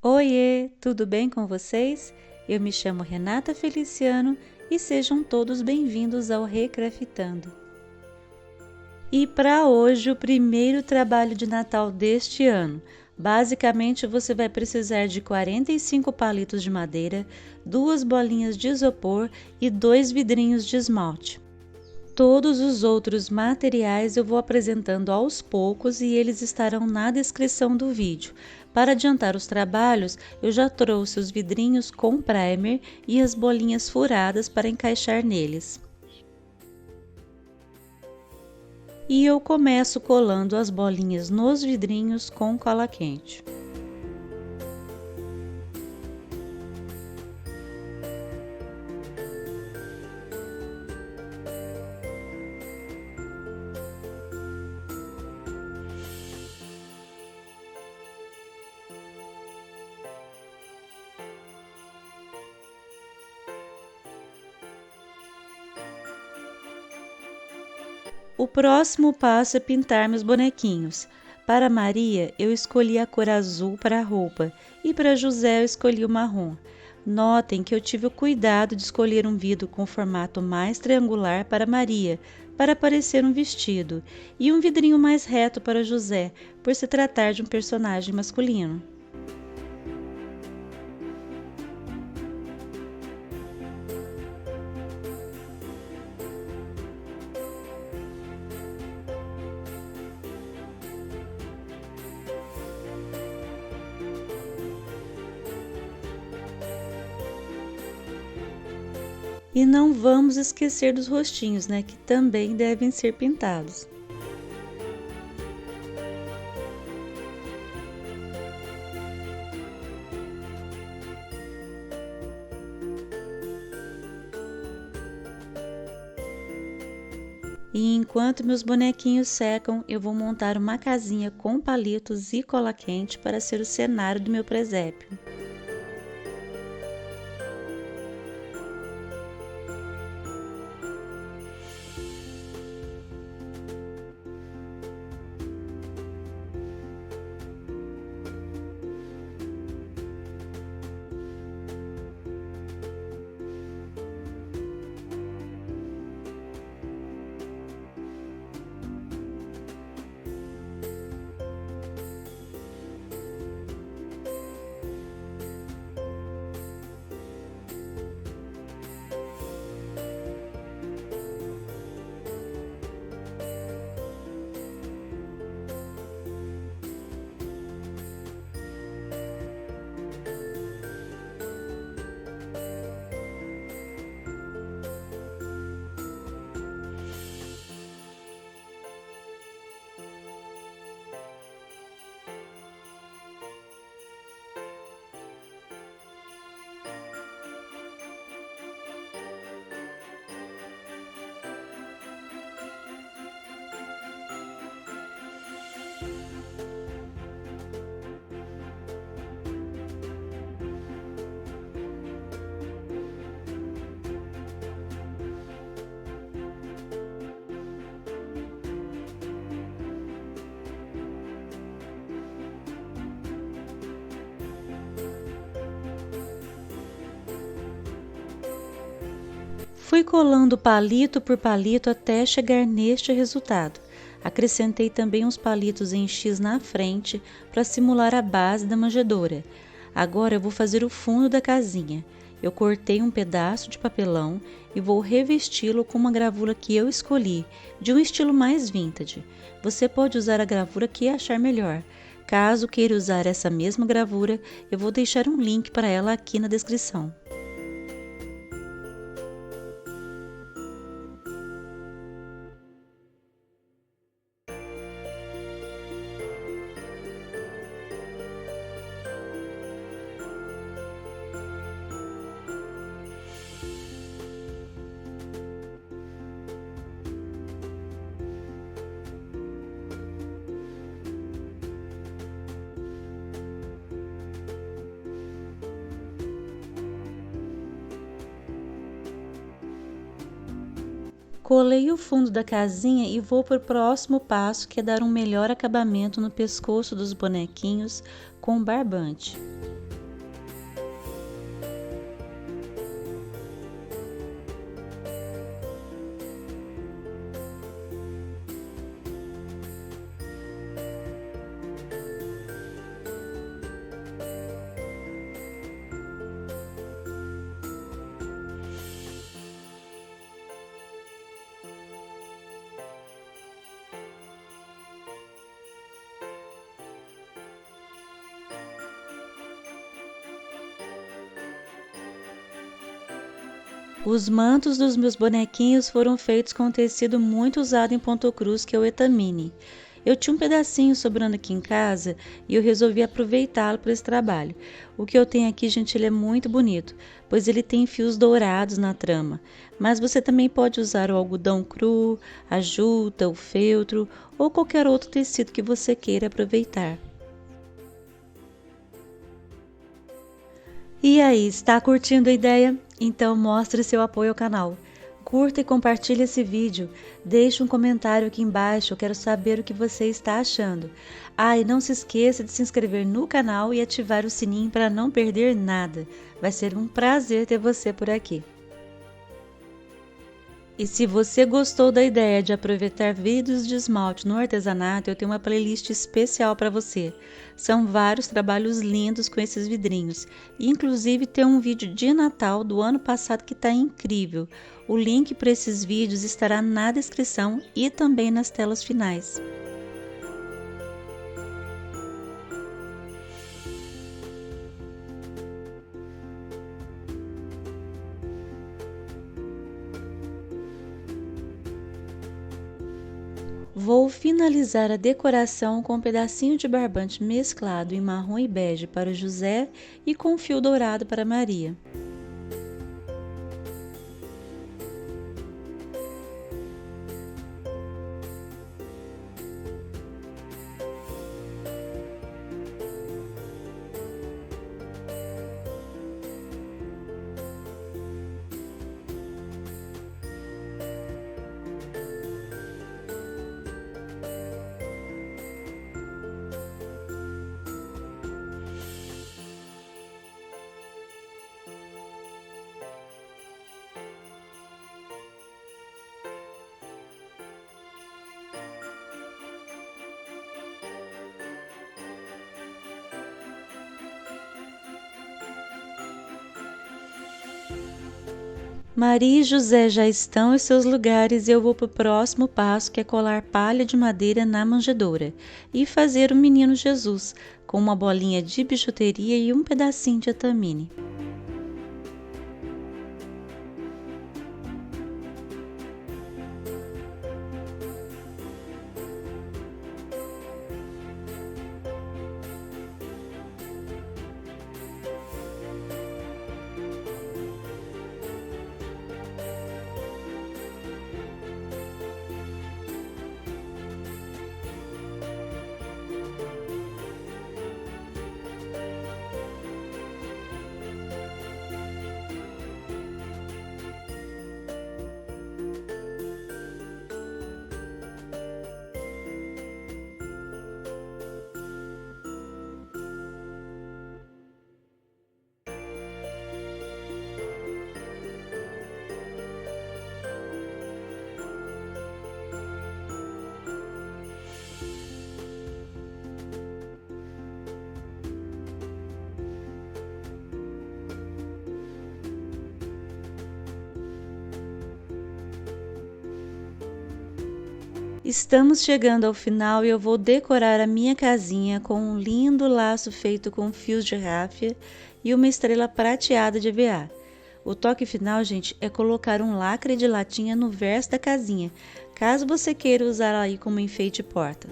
Oiê, tudo bem com vocês? Eu me chamo Renata Feliciano e sejam todos bem-vindos ao Recraftando. E para hoje, o primeiro trabalho de Natal deste ano. Basicamente, você vai precisar de 45 palitos de madeira, 2 bolinhas de isopor e 2 vidrinhos de esmalte. Todos os outros materiais eu vou apresentando aos poucos e eles estarão na descrição do vídeo. Para adiantar os trabalhos, eu já trouxe os vidrinhos com primer e as bolinhas furadas para encaixar neles. E eu começo colando as bolinhas nos vidrinhos com cola quente. O próximo passo é pintar meus bonequinhos. Para Maria, eu escolhi a cor azul para a roupa e para José eu escolhi o marrom. Notem que eu tive o cuidado de escolher um vidro com formato mais triangular para Maria, para parecer um vestido, e um vidrinho mais reto para José, por se tratar de um personagem masculino. E não vamos esquecer dos rostinhos, né, que também devem ser pintados. E enquanto meus bonequinhos secam, eu vou montar uma casinha com palitos e cola quente para ser o cenário do meu presépio. Fui colando palito por palito até chegar neste resultado. Acrescentei também uns palitos em X na frente para simular a base da manjedoura. Agora eu vou fazer o fundo da casinha. Eu cortei um pedaço de papelão e vou revesti-lo com uma gravura que eu escolhi, de um estilo mais vintage. Você pode usar a gravura que achar melhor. Caso queira usar essa mesma gravura, eu vou deixar um link para ela aqui na descrição. Colei o fundo da casinha e vou para o próximo passo, que é dar um melhor acabamento no pescoço dos bonequinhos com barbante. Os mantos dos meus bonequinhos foram feitos com um tecido muito usado em Ponto Cruz, que é o etamine. Eu tinha um pedacinho sobrando aqui em casa e eu resolvi aproveitá-lo para esse trabalho. O que eu tenho aqui, gente, ele é muito bonito, pois ele tem fios dourados na trama. Mas você também pode usar o algodão cru, a juta, o feltro ou qualquer outro tecido que você queira aproveitar. E aí, está curtindo a ideia? Então mostre seu apoio ao canal. Curta e compartilhe esse vídeo. Deixe um comentário aqui embaixo, eu quero saber o que você está achando. Ah, e não se esqueça de se inscrever no canal e ativar o sininho para não perder nada. Vai ser um prazer ter você por aqui. E se você gostou da ideia de aproveitar vidros de esmalte no artesanato, eu tenho uma playlist especial para você. São vários trabalhos lindos com esses vidrinhos. Inclusive tem um vídeo de Natal do ano passado que está incrível. O link para esses vídeos estará na descrição e também nas telas finais. Vou finalizar a decoração com um pedacinho de barbante mesclado em marrom e bege para o José e com fio dourado para Maria. Maria e José já estão em seus lugares e eu vou para o próximo passo, que é colar palha de madeira na manjedoura e fazer o menino Jesus com uma bolinha de bijuteria e um pedacinho de etamine. Estamos chegando ao final e eu vou decorar a minha casinha com um lindo laço feito com fios de ráfia e uma estrela prateada de EVA. O toque final, gente, é colocar um lacre de latinha no verso da casinha, caso você queira usar aí como enfeite porta.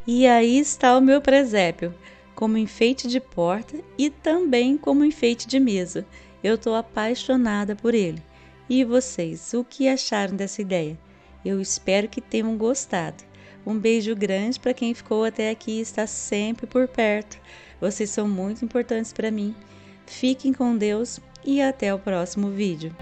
E aí está o meu presépio, como enfeite de porta e também como enfeite de mesa. Eu estou apaixonada por ele. E vocês, o que acharam dessa ideia? Eu espero que tenham gostado. Um beijo grande para quem ficou até aqui e está sempre por perto. Vocês são muito importantes para mim. Fiquem com Deus e até o próximo vídeo.